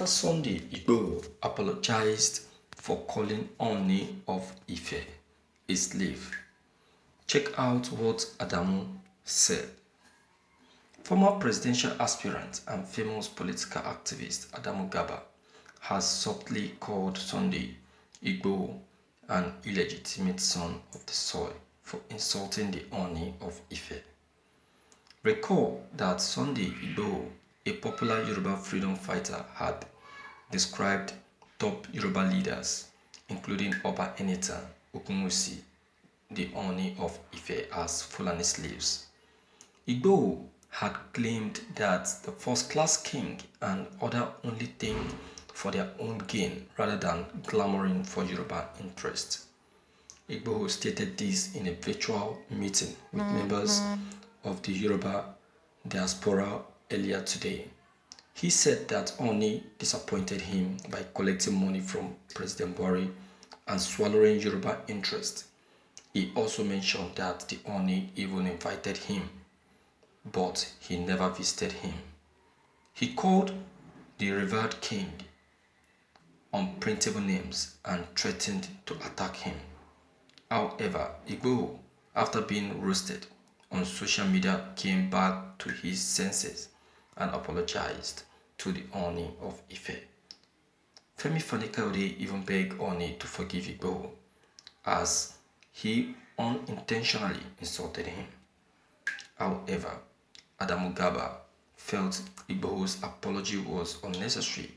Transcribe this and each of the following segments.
After Sunday Igboho apologized for calling Ooni of Ife a slave, check out what Adamu said. Former presidential aspirant and famous political activist Adamu Gaba has subtly called Sunday Igboho an illegitimate son of the soil for insulting the Ooni of Ife. Recall that Sunday Igboho, a popular Yoruba freedom fighter, had described top Yoruba leaders, including Oba Enita Ogunwusi, the Ooni of Ife, as Fulani slaves. Igboho had claimed that the first-class king and other only think for their own gain rather than clamoring for Yoruba interest. Igboho stated this in a virtual meeting with members of the Yoruba diaspora earlier today. He said that Ooni disappointed him by collecting money from President Buhari and swallowing Yoruba interest. He also mentioned that the Ooni even invited him, but he never visited him. He called the revered king unprintable names and threatened to attack him. However, Igboho, after being roasted on social media, came back to his senses and apologized to the Ooni of Ife. Femi Fani-Kayode even begged Ooni to forgive Igboho as he unintentionally insulted him. However, Adamu Gaba felt Igboho's apology was unnecessary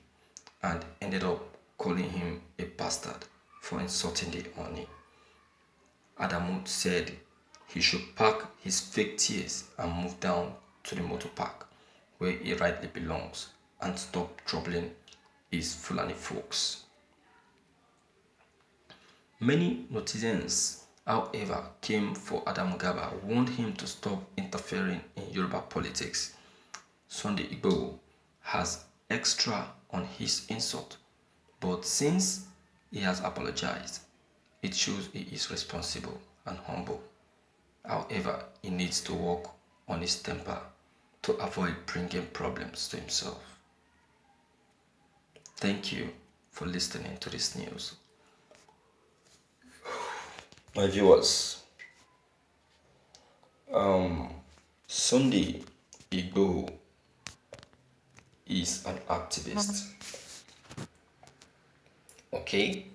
and ended up calling him a bastard for insulting the Ooni. Adamu said he should pack his fake tears and move down to the motor park where he rightly belongs and stop troubling his Fulani folks. Many netizens, however, came for Adamu Gaba, warned him to stop interfering in Yoruba politics. Sunday Igboho has extra on his insult, but since he has apologized, it shows he is responsible and humble. However, he needs to work on his temper to avoid bringing problems to himself. Thank you for listening to this news. My viewers, Sunday Igboho is an activist. Okay?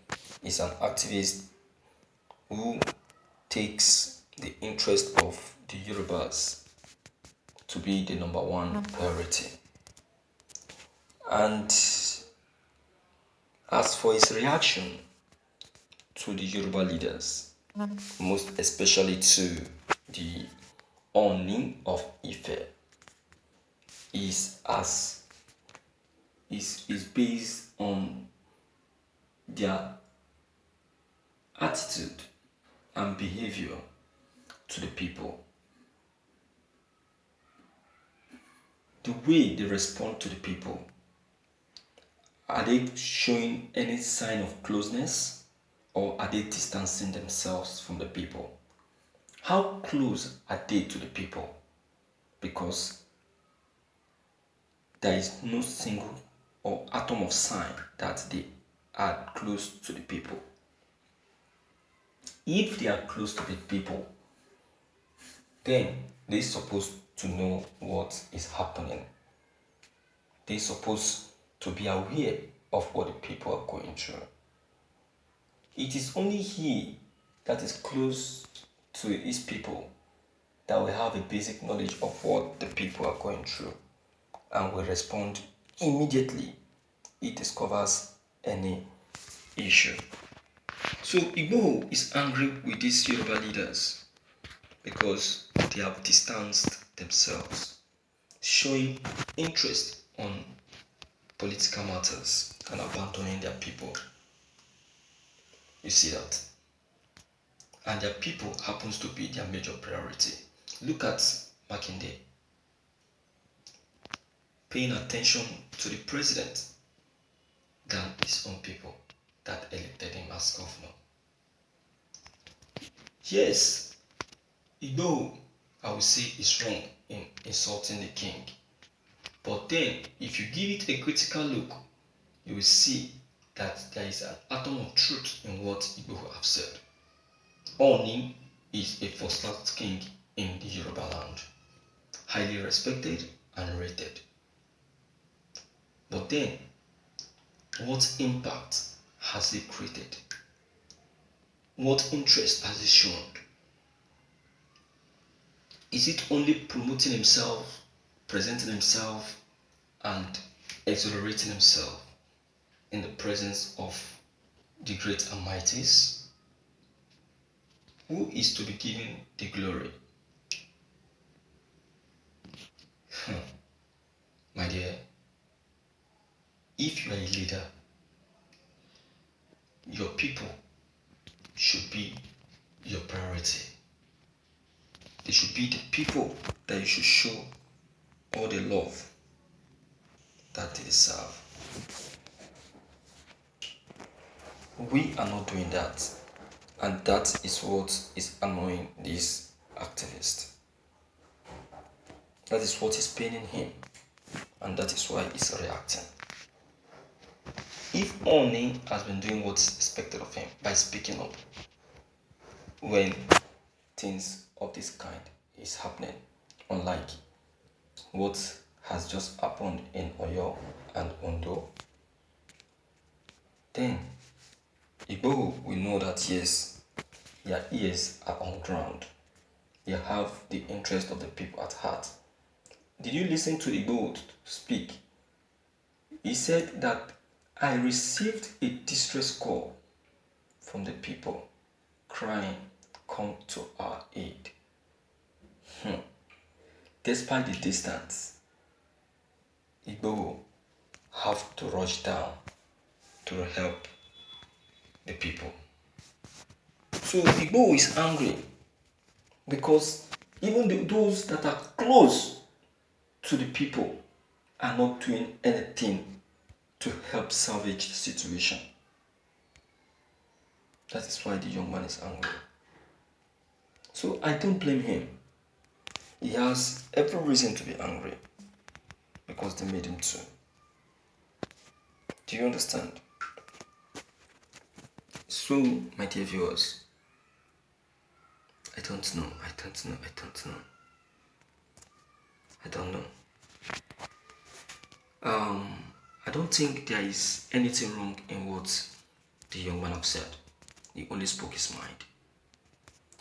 He's an activist who takes the interest of the Yorubas to be the number one priority. And as for his reaction to the Yoruba leaders, most especially to the Ooni of Ife, is based on their attitude and behavior to the people. The way they respond to the people. Are they showing any sign of closeness, or are they distancing themselves from the people? How close are they to the people? Because there is no single or atom of sign that they are close to the people. If they are close to the people, then they're supposed to know what is happening. They're supposed to be aware of what the people are going through. It is only he that is close to his people that will have a basic knowledge of what the people are going through and will respond immediately he discovers any issue. So Igboho is angry with these Yoruba leaders because they have distanced themselves, showing interest on political matters and abandoning their people. You see that? And their people happens to be their major priority. Look at Makinde, paying attention to the president than his own people that elected him as governor. Yes, Igboho, I will say, is wrong in insulting the king. But then, if you give it a critical look, you will see that there is an atom of truth in what Igboho have said. Oni is a first-class king in the Yoruba land, highly respected and rated. But then, what impact has he created? What interest has he shown? Is it only promoting himself, presenting himself, and exhilarating himself in the presence of the great and mighties? Who is to be given the glory? My dear, if you are a leader, your people should be your priority. They should be the people that you should show all the love that they deserve. We are not doing that, and that is what is annoying this activist. That is what is paining him, and that is why he's reacting. If Oni has been doing what's expected of him by speaking up when things of this kind is happening, unlike what has just happened in Oyo and Ondo, then Igboho will know that yes, their ears are on ground. They have the interest of the people at heart. Did you listen to Igboho speak? He said that I received a distress call from the people crying, come to our aid. Despite the distance, Igboho have to rush down to help the people. So Igboho is angry because even those that are close to the people are not doing anything to help salvage the situation. That is why the young man is angry. So I don't blame him. He has every reason to be angry because they made him to. Do you understand? So, my dear viewers, I don't know. I don't think there is anything wrong in what the young man have said. He only spoke his mind.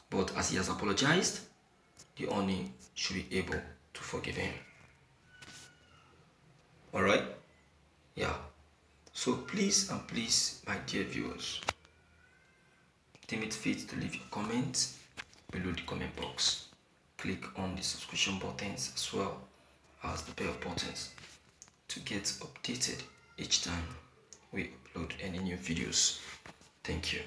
But as he has apologized, the Oni should be able to forgive him. Alright? Yeah. So please and please, my dear viewers, deem it fit to leave your comments below the comment box. Click on the subscription buttons as well as the bell buttons to get updated each time we upload any new videos. Thank you.